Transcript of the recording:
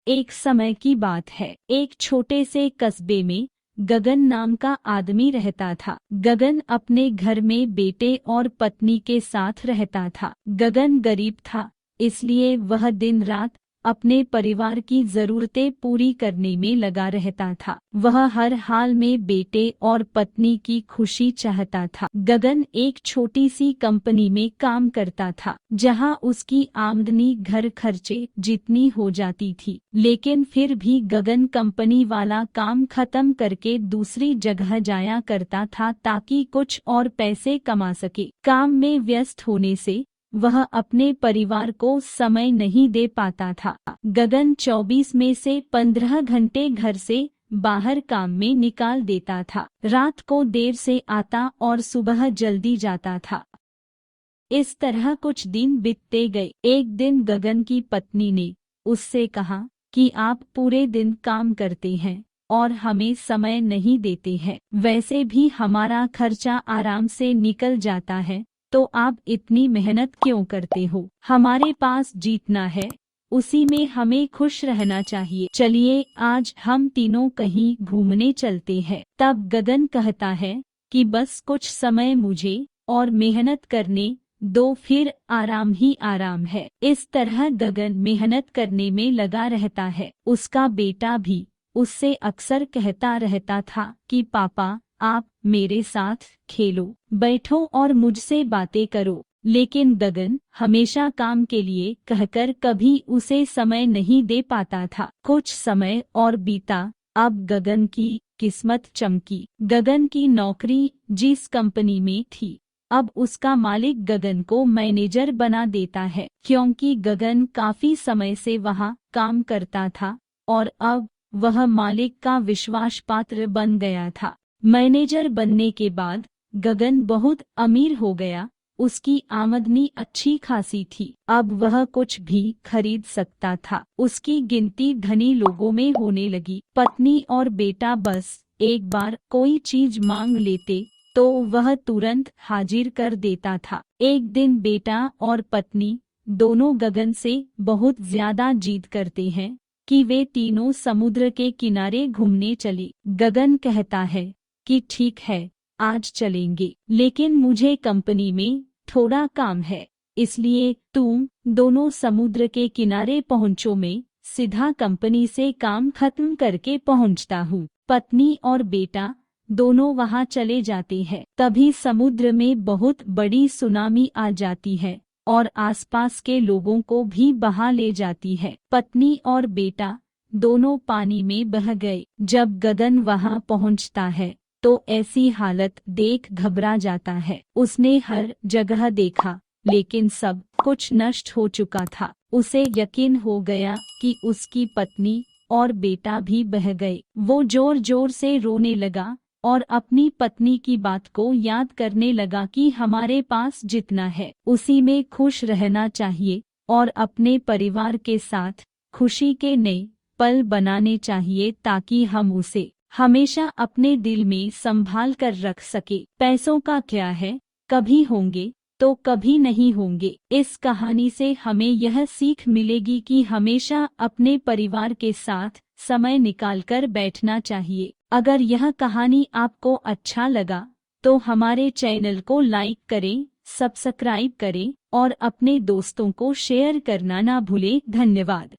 एक समय की बात है। एक छोटे से कस्बे में गगन नाम का आदमी रहता था। गगन अपने घर में बेटे और पत्नी के साथ रहता था। गगन गरीब था, इसलिए वह दिन रात अपने परिवार की जरूरतें पूरी करने में लगा रहता था। वह हर हाल में बेटे और पत्नी की खुशी चाहता था। गगन एक छोटी सी कंपनी में काम करता था, जहां उसकी आमदनी घर खर्चे जितनी हो जाती थी। लेकिन फिर भी गगन कंपनी वाला काम खत्म करके दूसरी जगह जाया करता था ताकि कुछ और पैसे कमा सके। काम में व्यस्त होने से वह अपने परिवार को समय नहीं दे पाता था। गगन 24 में से 15 घंटे घर से बाहर काम में निकाल देता था। रात को देर से आता और सुबह जल्दी जाता था। इस तरह कुछ दिन बीतते गए। एक दिन गगन की पत्नी ने उससे कहा कि आप पूरे दिन काम करते हैं और हमें समय नहीं देते हैं। वैसे भी हमारा खर्चा आराम से निकल जाता है, तो आप इतनी मेहनत क्यों करते हो? हमारे पास जीतना है, उसी में हमें खुश रहना चाहिए। चलिए आज हम तीनों कहीं घूमने चलते हैं। तब गगन कहता है कि बस कुछ समय मुझे और मेहनत करने दो, फिर आराम ही आराम है। इस तरह गगन मेहनत करने में लगा रहता है। उसका बेटा भी उससे अक्सर कहता रहता था कि पापा आप मेरे साथ खेलो, बैठो और मुझसे बातें करो। लेकिन गगन हमेशा काम के लिए कहकर कभी उसे समय नहीं दे पाता था। कुछ समय और बीता। अब गगन की किस्मत चमकी। गगन की नौकरी जिस कंपनी में थी, अब उसका मालिक गगन को मैनेजर बना देता है, क्योंकि गगन काफी समय से वहां काम करता था और अब वह मालिक का विश्वास पात्र बन गया था। मैनेजर बनने के बाद गगन बहुत अमीर हो गया। उसकी आमदनी अच्छी खासी थी। अब वह कुछ भी खरीद सकता था। उसकी गिनती धनी लोगों में होने लगी। पत्नी और बेटा बस एक बार कोई चीज मांग लेते तो वह तुरंत हाजिर कर देता था। एक दिन बेटा और पत्नी दोनों गगन से बहुत ज्यादा जिद करते हैं कि वे तीनों समुद्र के किनारे घूमने चले। गगन कहता है कि ठीक है, आज चलेंगे, लेकिन मुझे कंपनी में थोड़ा काम है, इसलिए तुम दोनों समुद्र के किनारे पहुंचो, मैं सीधा कंपनी से काम खत्म करके पहुंचता हूँ। पत्नी और बेटा दोनों वहां चले जाते हैं। तभी समुद्र में बहुत बड़ी सुनामी आ जाती है और आसपास के लोगों को भी बहा ले जाती है। पत्नी और बेटा दोनों पानी में बह गए। जब गगन वहां पहुंचता है तो ऐसी हालत देख घबरा जाता है। उसने हर जगह देखा, लेकिन सब कुछ नष्ट हो चुका था। उसे यकीन हो गया कि उसकी पत्नी और बेटा भी बह गए। वो जोर जोर से रोने लगा और अपनी पत्नी की बात को याद करने लगा कि हमारे पास जितना है उसी में खुश रहना चाहिए और अपने परिवार के साथ खुशी के नए पल बनाने चाहिए ताकि हम उसे हमेशा अपने दिल में संभाल कर रख सके। पैसों का क्या है, कभी होंगे तो कभी नहीं होंगे। इस कहानी से हमें यह सीख मिलेगी कि हमेशा अपने परिवार के साथ समय निकालकर बैठना चाहिए। अगर यह कहानी आपको अच्छा लगा तो हमारे चैनल को लाइक करें, सब्सक्राइब करें और अपने दोस्तों को शेयर करना ना भूलें। धन्यवाद।